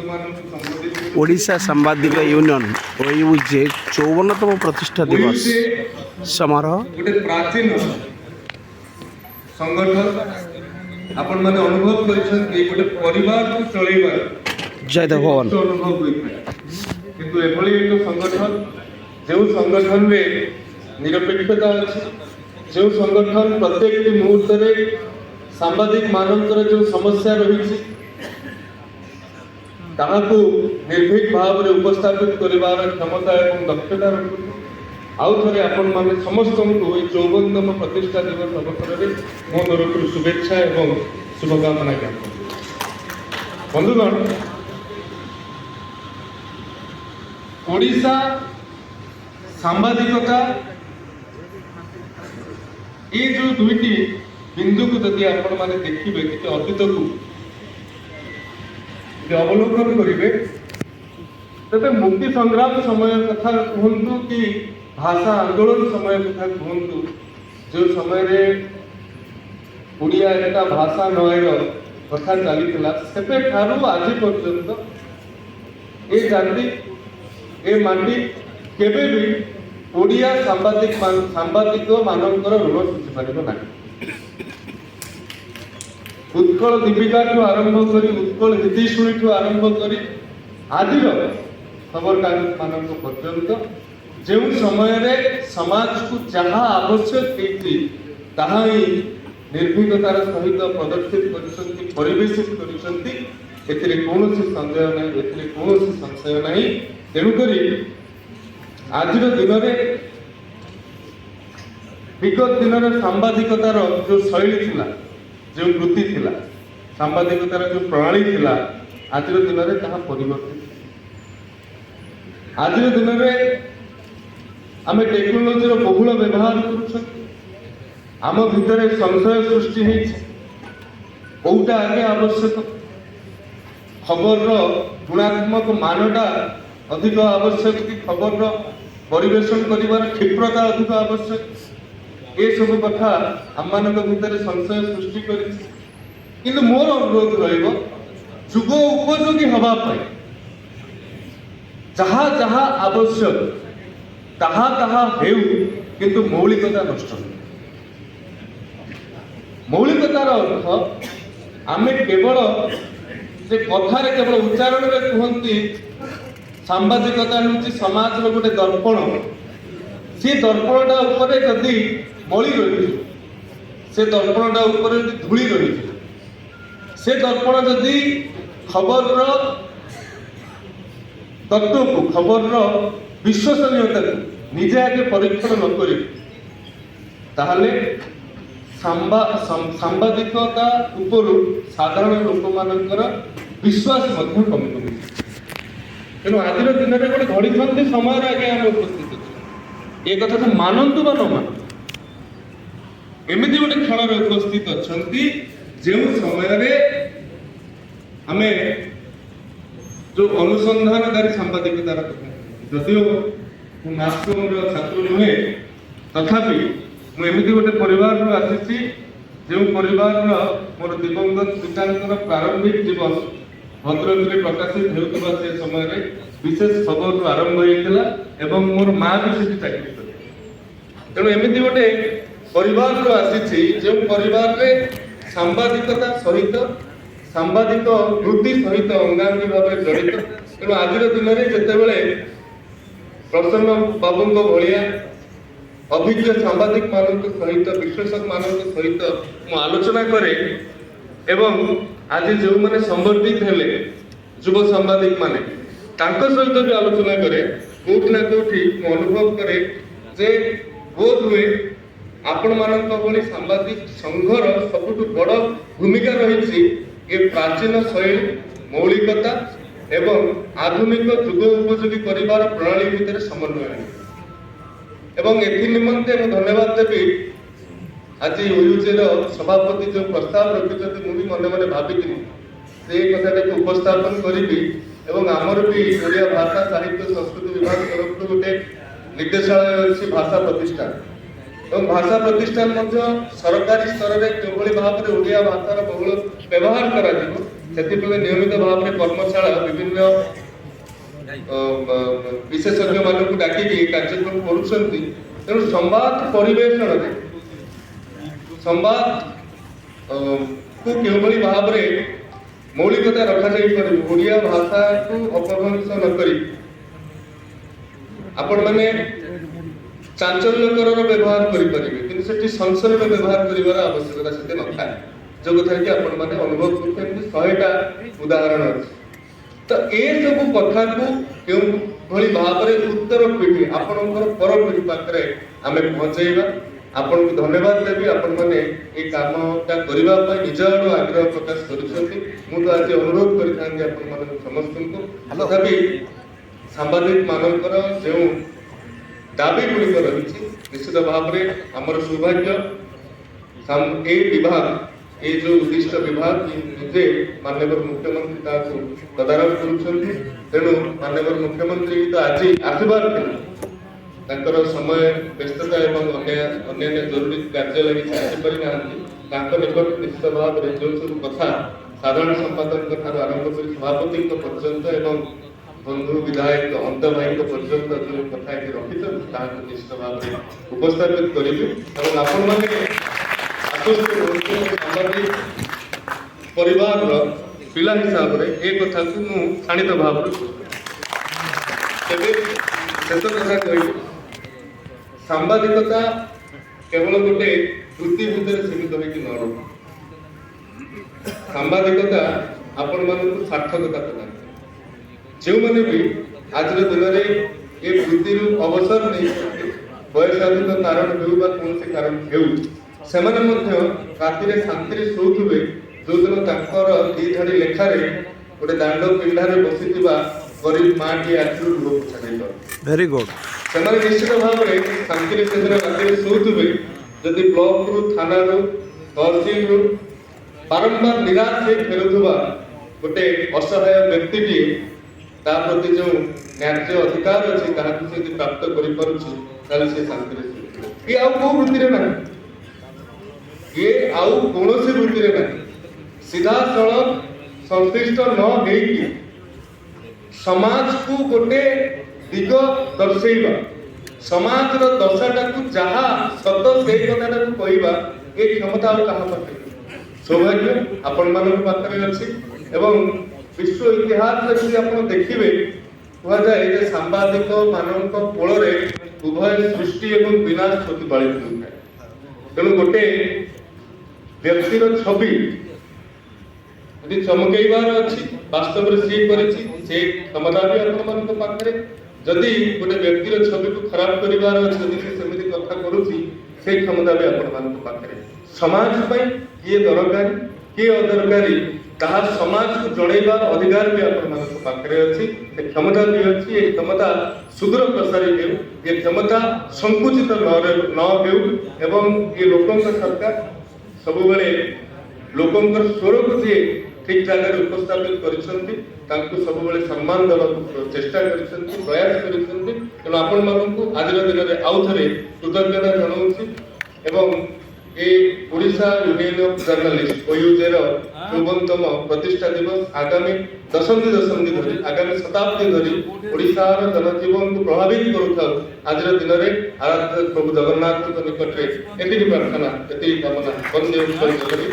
Odisha सांबादिक union ओयूजे 54तम प्रतिष्ठा दिवस समारोह गोटे प्राचीन संगठन आपण माने अनुभव करिसन कि गोटे परिवार को चलैबा जय देव भवन अनुभव होइଥାଏ किंतु एभली एक संगठन जो संगठन में निरपेक्षता अछि जो संगठन प्रत्येक मुहूर्त रे सांबादिक मानकर जो समस्या रही ताहाकू निर्भीक भाव में उपस्थापित करिवार क्षमता एवं दक्षता रखुଛୁ। आउ थे आपण माने समस्त को 54तम प्रतिष्ठा दिवस अवसर में मो तरफ शुभेच्छा एवं शुभकामना ज्ञापन। बंधुगण, ओडिशा सांबादिकता ये जो दुईटी बिंदु को यदि आपण माने देखिबे कि अतीत को अवलोकन करेंगे तेरे मुक्ति संग्राम समय कथा कहतु कि भाषा आंदोलन समय कथा कहतु जो समय रे ओडिया एक भाषा नयर कथा चली से आज पर्यंत ये जाति ए माटी केबे भी ओडिया सांबादिक मानकर ऋण सुझी पार ना। उत्कल दीपिका ठू आरंभ कर उत्कल हितीशुणी ठू आरंभ कर आज खबर कागज मान पर्यंत जो समय रे समाज को जहाँ आवश्यक ही निर्भीकतार सहित प्रदर्शित करवेशित कर संदेह ना कौन संशय ना। तेणुक आज दिन में विगत दिन में सांबादिकतार जो शैली थिला जो वृत्ति थिला सांबादिकतार जो प्रणाली थिला आज दिन में ताहा परिवर्तित। आज दिन में आम टेक्नोलोजी बहुल व्यवहार कर आम भितर संशय सृष्टि होटा आगे आवश्यक खबर गुणात्मक मानटा अधिक आवश्यक कि खबर परिवेशन कर क्षिप्रता अधिक आवश्यक ये सब कथा आम भितर संशय सृष्टि कर मोर अनुरोध रुग उपयोगी हाँपाई जहाँ जहाँ आवश्यक ताहा ताहा हेउ किंतु मौलिकता नष्ट मौलिकतार अर्थ आम केवल जे कथार केवल उच्चारण में कहती सांबादिकता हूँ समाज गोटे दर्पण से दर्पणटा उपरे जदि मली रही से दर्पणटा उपरे धूली रही से दर्पण जदि खबर तत्व को खबर विश्वसनीयता को निजे आगे परीक्षण न कर सांबादिकता उपरू साधारण लोक मानकर विश्वास कमी कमी तेणु आज दिन में गोटे घड़ी समय आगे आम उपस्थित ये कथा तो मानतु बा न मानतु एमती गोटे क्षण उपस्थित अच्छा जो समय आम जो अनुसंधानकारी सांबादिकतार जदिव मास्कम छात्र नुहे तथापि मुझे गोटे परिवार आसी जो परिवार मोर दिवंगत पिता प्रारंभिक जीवन भद्रक में प्रकाशित होता से समय विशेष खबर आरंभ होता एवं मोर माँ भी से चाकरी कर तेणु एमती गोटे परिवार आसी जो परिवार में सांबादिकता सहित सांबादिक वृत्ति सहित अंगांगी भाव जड़ित तेणु आज दिन में जितेबले प्रसन्न बाबू भाया अभिज्ञ सांबादिक मान सहित विश्लेषक मान सहित मु आलोचना करे एवं आज जो मैंने संबर्धित हेले युव सांबादिक माने सहित भी आलोचना करे कौटि ना कौटि अनुभव करे जे बोध हुए आपण मानक भली सांबादिक संघर सबुठ बड़ भूमिका रही ये प्राचीन शैली मौलिकता एवं आधुनिक जुग उपयोगी करिवार प्रणाली भितर समन्वय एवं एथि निमंते मु धन्यवाद देवी आज ओयूजेर सभापति जो प्रस्ताव रखिछथि मु भी मन मन भाबिथि से कथाटा उपस्थापन करी एवं आमर भी ओडिया भाषा साहित्य संस्कृति विभाग तरफ गोटे निर्देशालय अच्छी भाषा प्रतिष्ठान एवं भाषा प्रतिष्ठान सरकारी स्तर में जो भाव में ओडिया भाषार बहुल व्यवहार कर नियमित भाव में कर्मशाला विभिन्न ଅନ୍ୟ ବିଶେଷଜ୍ଞ ମାନଙ୍କୁ ଡାକିକି କାର୍ଯ୍ୟକ୍ରମ କରୁଛନ୍ତି। ତେଣୁ ସମ୍ବାଦ ପରିବେଷଣରେ ସମ୍ବାଦ କୁ କେଉଁଭଳି ଭାବରେ ମୌଳିକତା ରଖାଯାଇପାରିବ, ଓଡ଼ିଆ ଭାଷାକୁ ଅପଭ୍ରଂଶ ନ କରି ଆପଣମାନେ ଚାଞ୍ଚଲ୍ୟକରର ବ୍ୟବହାର କରିପାରିବେ, କିନ୍ତୁ ସେଠି ସଂଶୟର ବ୍ୟବହାର କରିବାର ଆବଶ୍ୟକତା ସେତେ ନଥାଏ, ଯୋଉ କଥା କି ଆପଣମାନେ ଅନୁଭବ କରୁଛନ୍ତି। 100ଟା ଉଦାହରଣ ଅଛି। ତ ଏସବୁ କଥାକୁ କେଉଁଭଳି ଭାବରେ ଉତ୍ତର ପିଢ଼ି ଆପଣଙ୍କର ପର ପିଢ଼ି ପାଖରେ ଆମେ ପହଞ୍ଚାଇବା। ଆପଣଙ୍କୁ ଧନ୍ୟବାଦ ଦେବି, ଆପଣମାନେ এই କାମଟା କରିବା ପାଇଁ ନିଜ ଆଡୁ ଆଗ୍ରହ ପ୍ରକାଶ କରୁଛନ୍ତି। ମୁଁ ତ ଆଜି ଅନୁରୋଧ କରିଥାନ୍ତି ଆପଣମାନଙ୍କୁ ସମସ୍ତଙ୍କୁ, ତଥାପି ସାମ୍ବାଦିକ ମାନଙ୍କର ଯେଉଁ ଦାବି ଗୁଡ଼ିକ ରହିଛି, ନିଶ୍ଚିତ ଭାବରେ ଆମର ସୌଭାଗ୍ୟ ଏ ବିଭାଗ, এই ଯୋଉ ଉଦ୍ଦିଷ୍ଟ ବିଭାଗ ନିଜେ ମାନ୍ୟବର ମୁଖ୍ୟମନ୍ତ୍ରୀ ତାହାକୁ ତଦାରଖ କରୁଛନ୍ତି। ତେଣୁ ମାନ୍ୟବର ମୁଖ୍ୟମନ୍ତ୍ରୀ ତ ଆଜି ଆସିବାର ଥିଲା, ତାଙ୍କର ସମୟ ବ୍ୟସ୍ତତା ଏବଂ ଅନ୍ୟାନ୍ୟ ଜରୁରୀ କାର୍ଯ୍ୟ ଲାଗି ସେ ଆସିପାରିନାହାନ୍ତି। ତାଙ୍କ ନିକଟରେ ନିଶ୍ଚିତ ଭାବରେ ଯେଉଁ ସବୁ କଥା ସାଧାରଣ ସମ୍ପାଦକଙ୍କ ଠାରୁ ଆରମ୍ଭ କରି ସଭାପତିଙ୍କ ପର୍ଯ୍ୟନ୍ତ ଏବଂ ବନ୍ଧୁ ବିଧାୟକ ଅନ୍ତ ଭାଇଙ୍କ ପର୍ଯ୍ୟନ୍ତ ଯେଉଁ କଥା ଏଠି ରଖିଛନ୍ତି ତାହାକୁ ନିଶ୍ଚିତ ଭାବରେ ଉପସ୍ଥାପିତ କରିବି। ଏବଂ ଆପଣମାନେ ସାମ୍ବାଦିକ ପରିବାରର ପିଲା ହିସାବରେ ଏ କଥାକୁ ମୁଁ ଶାଣିତ ଭାବରେ ତେବେ ଶେଷ କଥା କହିବି, ସାମ୍ବାଦିକତା କେବଳ ଗୋଟେ ବୃତ୍ତି ଭିତରେ ସୀମିତ ହୋଇକି ନ ରହୁ। ସାମ୍ବାଦିକତା ଆପଣମାନଙ୍କୁ ସାର୍ଥକତା ପ୍ରଦାନ କରେ। ଯେଉଁମାନେ ବି ଆଜିର ଦିନରେ ଏ ବୃତ୍ତିରୁ ଅବସର ନେଇଛନ୍ତି, ବୟସାଧିକ କାରଣ ହେଉ ବା କୌଣସି କାରଣ ହେଉ, ସେମାନେ ମଧ୍ୟ ରାତିରେ ଶାନ୍ତିରେ ଶୋଉଥିବେ ଯୋଉଦିନ ତାଙ୍କର 2 ଧାଡ଼ି ଲେଖାରେ ଗୋଟେ ଦାଣ୍ଡ ପିଣ୍ଡାରେ ବସିଥିବା ଗରିବ ମାଆଟିଏ ଆଖିରୁ ଲୁହ ପୋଛା ଯାଇପାରେ। Very good. ସେମାନେ ନିଶ୍ଚିତ ଭାବରେ ଶାନ୍ତିରେ ସେଦିନ ରାତିରେ ଶୋଉଥିବେ ଯଦି ବ୍ଲକରୁ, ଥାନାରୁ, ତହସିଲରୁ ବାରମ୍ବାର ନିରାଶ ହେଇ ଫେରୁଥିବା ଗୋଟେ ଅସହାୟ ବ୍ୟକ୍ତିଟିଏ ତା ପ୍ରତି ଯେଉଁ ନ୍ୟାଯ୍ୟ ଅଧିକାର ଅଛି ତାହାକୁ ସେ ଯଦି ପ୍ରାପ୍ତ କରିପାରୁଛି, ତାହେଲେ ସେ ଶାନ୍ତିରେ ଶୋଇଥିବ। ଇଏ ଆଉ କୋଉ ବୃତ୍ତିରେ ନାହିଁ, ଇଏ ଆଉ କୌଣସି ବୃତ୍ତିରେ ନାହିଁ। ସିଧାସଳଖ ସଂଶ୍ଳିଷ୍ଟ ନ ହେଇକି ସମାଜକୁ ଗୋଟେ ଦିଗ ଦର୍ଶେଇବା, ସମାଜର ଦଶାଟାକୁ ଯାହା ସତ ସେଇ କଥାଟାକୁ କହିବା, ଏ କ୍ଷମତା ଆଉ କାହା ପାଖରେ ନାହିଁ। ସୌଭାଗ୍ୟ ଆପଣମାନଙ୍କ ପାଖରେ ଅଛି। ଏବଂ ବିଶ୍ୱ ଇତିହାସରେ ଯଦି ଆପଣ ଦେଖିବେ, କୁହାଯାଏ ଯେ ସାମ୍ବାଦିକ ମାନଙ୍କ କୋଳରେ ଉଭୟ ସୃଷ୍ଟି ଏବଂ ବିନାଶ ପ୍ରତିପାଳିତ ହୋଇଥାଏ। ତେଣୁ ଗୋଟେ ବ୍ୟକ୍ତିର ଛବି ଯଦି ଚମକେଇବାର ଅଛି, ବାସ୍ତବରେ ସିଏ କରିଛି, ସେ କ୍ଷମତା ବି ଆପଣମାନଙ୍କ ପାଖରେ। ଯଦି ଗୋଟେ ବ୍ୟକ୍ତିର ଛବିକୁ ଖରାପ କରିବାର ଅଛି, ଯଦି ସେ ସେମିତି କଥା କରୁଛି, ସେଇ କ୍ଷମତା ବି ଆପଣମାନଙ୍କ ପାଖରେ। ସମାଜ ପାଇଁ କିଏ ଦରକାରୀ କିଏ ଅଦରକାରୀ ତାହା ସମାଜକୁ ଜଣେଇବାର ଅଧିକାର ବି ଆପଣମାନଙ୍କ ପାଖରେ ଅଛି। ଏ କ୍ଷମତା ବି ଅଛି। ଏ କ୍ଷମତା ସୁଦୂର ପ୍ରସାରୀ ହେଉ, ଏ କ୍ଷମତା ସଂକୁଚିତ ନ ହେଉ ଏବଂ ଏ ଲୋକଙ୍କ ସରକାର ସବୁବେଳେ ଲୋକଙ୍କର ସ୍ୱରକୁ ଯିଏ ଠିକ୍ ଜାଗାରେ ଉପସ୍ଥାପିତ କରିଛନ୍ତି, ତାଙ୍କୁ ସବୁବେଳେ ସମ୍ମାନ ଦେବାକୁ ଚେଷ୍ଟା କରିଛନ୍ତି, ପ୍ରୟାସ କରିଛନ୍ତି। ତେଣୁ ଆପଣମାନଙ୍କୁ ଆଜିର ଦିନରେ ଆଉ ଥରେ କୃତଜ୍ଞତା ଜଣାଉଛି ଏବଂ ଏ Odisha union of journalist OUJ ର 54ତମ ପ୍ରତିଷ୍ଠା ଦିବସ ଆଗାମୀ ଦଶନ୍ଧି ଧରି, ଆଗାମୀ ଶତାବ୍ଦୀ ଧରି ଓଡ଼ିଶାର ଜନଜୀବନକୁ ପ୍ରଭାବିତ କରୁଥାଉ। ଆଜିର ଦିନରେ ଆରାଧ୍ୟ ପ୍ରଭୁ ଜଗନ୍ନାଥଙ୍କ ନିକଟରେ ଏତିକି ପ୍ରାର୍ଥନା, ଏତିକି କାମନା, ବନ୍ଦେ ଉତ୍କଳ ଜଗତୀ।